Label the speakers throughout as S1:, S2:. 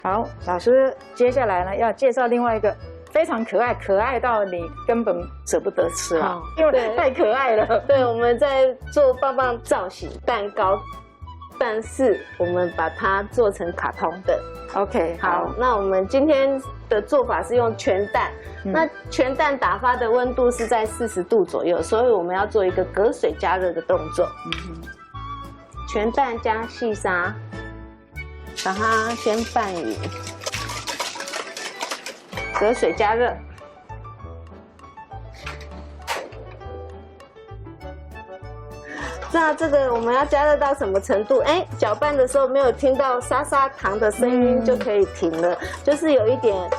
S1: 好，老师接下来呢要介绍另外一个非常可爱，可爱到你根本舍不得吃啊，因为太可爱了。
S2: 对，我们在做棒棒造型蛋糕，但是我们把它做成卡通的。
S1: OK，
S2: 好，那我们今天的做法是用全蛋，那全蛋打发的温度是在40度左右，所以我们要做一个隔水加热的动作。全蛋加细沙，把它先拌匀，隔水加热。那这个我们要加热到什么程度？哎，搅拌的时候没有听到沙沙糖的声音就可以停了，就是有一点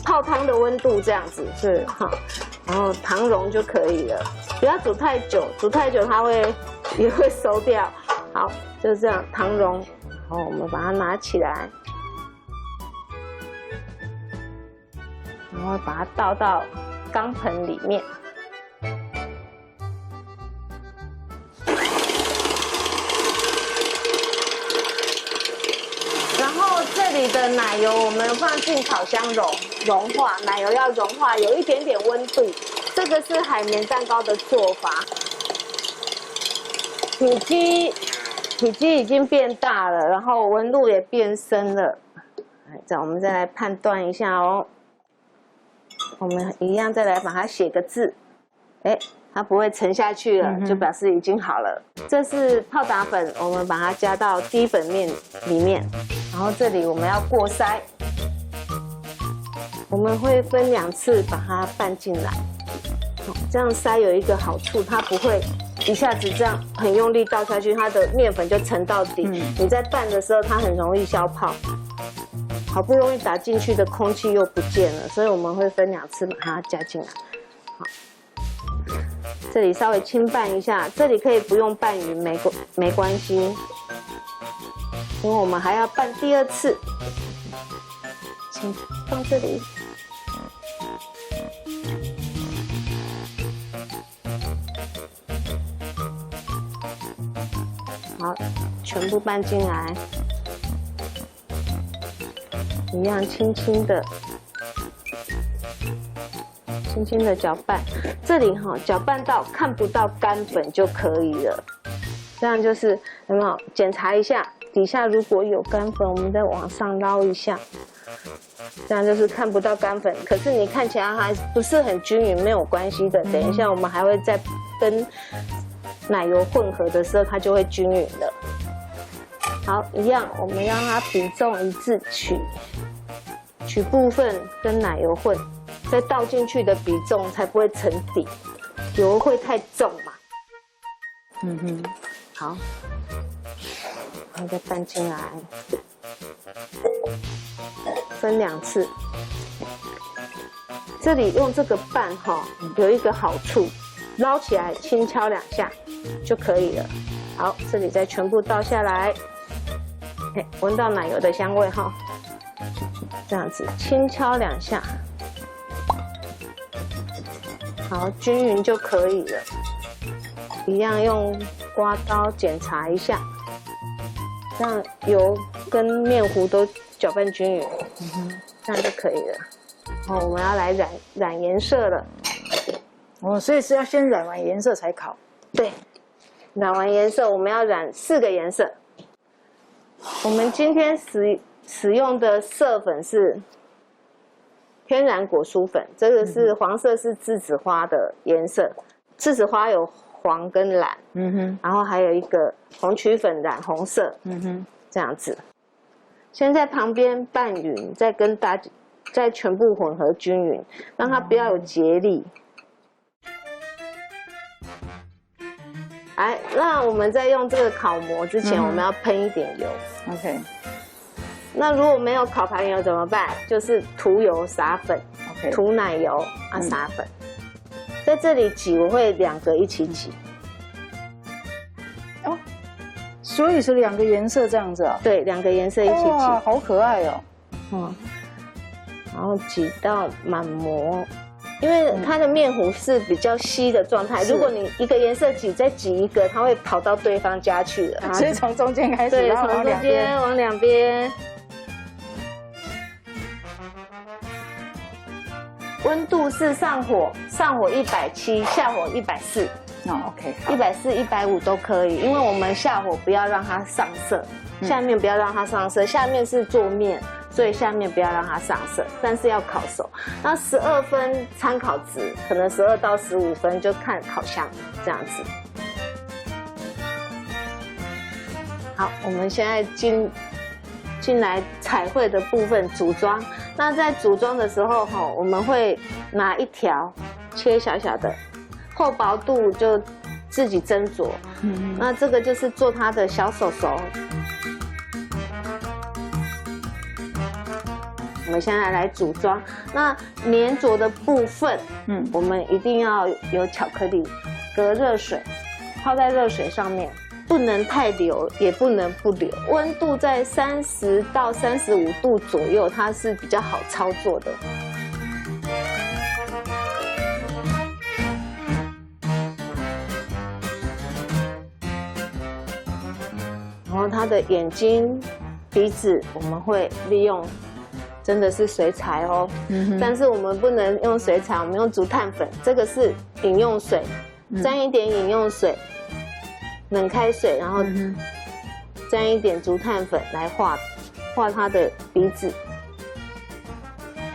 S2: 泡汤的温度这样子，是好，然后糖溶就可以了，不要煮太久，煮太久它也会熟掉。好，就这样糖溶，然后我们把它拿起来，然后把它倒到钢盆里面。然后这里的奶油我们放进烤箱融化，奶油要融化，有一点点温度。这个是海绵蛋糕的做法。体积已经变大了，然后纹路也变深了。这样我们再来判断一下哦。我们一样再来把它写个字，哎，它不会沉下去了，就表示已经好了。这是泡打粉，我们把它加到低粉面里面，然后这里我们要过筛，我们会分2次把它拌进来。这样筛有一个好处，它不会一下子这样很用力倒下去，它的面粉就沉到底。你在拌的时候，它很容易消泡。好不容易打进去的空气又不见了，所以我们会分2次把它加进来。好，这里稍微轻拌一下，这里可以不用拌匀，没关系，因为我们还要拌第2次。请放这里。好，全部拌进来，一样轻轻的搅拌。这里搅拌到看不到干粉就可以了。这样就是有没有检查一下底下如果有干粉，我们再往上捞一下。这样就是看不到干粉，可是你看起来还不是很均匀，没有关系的。等一下我们还会再跟奶油混合的时候，它就会均匀了。好，一样，我们让它比重一致，取部分跟奶油混，再倒进去的比重才不会沉底，油会太重嘛。好，然后再拌进来，分2次。这里用这个拌有一个好处，捞起来轻敲2下就可以了。好，这里再全部倒下来，闻到奶油的香味这样子轻敲2下，好，均匀就可以了。一样用刮刀检查一下，这样油跟面糊都搅拌均匀，这样就可以了。然后我们要来染颜色了。
S1: 所以是要先染完颜色才烤。
S2: 对，染完颜色我们要染4个颜色。我们今天使用的色粉是天然果蔬粉，这个是黄色，是栀子花的颜色。栀子花有黄跟蓝，然后还有一个红曲粉染红色，这样子。先在旁边拌匀，再全部混合均匀，让它不要有结粒。那我们在用这个烤模之前，我们要喷一点油。
S1: OK。
S2: 那如果没有烤盘油怎么办？就是涂油撒粉，涂奶油撒粉。在这里挤，我会2个一起挤。
S1: 所以是2个颜色这样子啊？
S2: 对，2个颜色一起挤。
S1: 哇，好可爱
S2: 哦。然后挤到满模。因为它的面糊是比较稀的状态，如果你一个颜色挤，再挤一个，它会跑到对方家去了。
S1: 所以从中间开始，
S2: 对，从中间往2边。温度是上火170，下火140。
S1: OK，
S2: 140、150都可以，因为我们下火不要让它上色，下面不要让它上色，下面是做面，所以下面不要让它上色，但是要烤熟。那12分参考值，可能12到15分就看烤箱这样子。好，我们现在进来彩绘的部分组装。那在组装的时候我们会拿一条切小小的。厚薄度就自己斟酌，那这个就是做它的小手手。我们现在来组装，那粘着的部分，我们一定要有巧克力，隔热水，泡在热水上面，不能太流，也不能不流，温度在30到35度左右，它是比较好操作的。然后它的眼睛、鼻子，我们会利用，真的是水彩哦。但是我们不能用水彩，我们用竹炭粉。这个是饮用水，沾一点饮用水，冷开水，然后沾一点竹炭粉来画它的鼻子。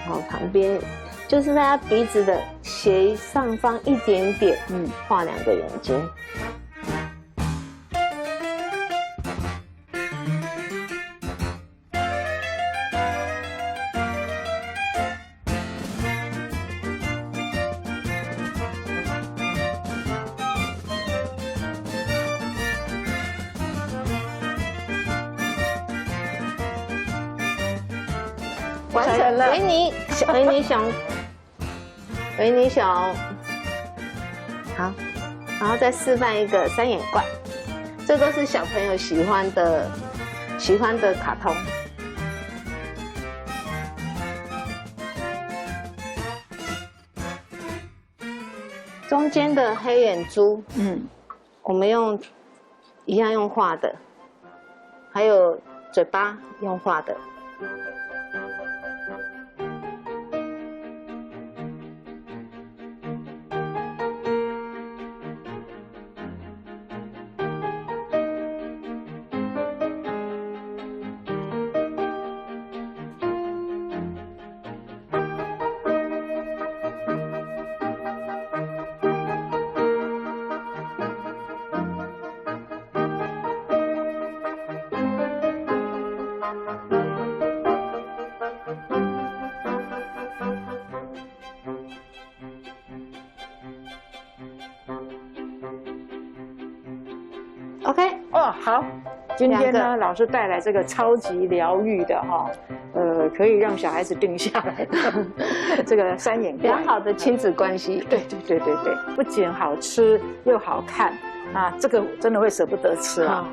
S2: 然后旁边就是在它鼻子的斜上方一点点，画2个眼睛。完成了，维尼熊，好，然后再示范一个3眼怪，这都是小朋友喜欢的卡通。中间的黑眼珠，我们一样用画的，还有嘴巴用画的。OK，
S1: 哦，好，今天呢，老师带来这个超级疗愈的可以让小孩子定下来的这个3眼怪，
S2: 良好的亲子关系。
S1: 对，不仅好吃又好看啊，这个真的会舍不得吃啊。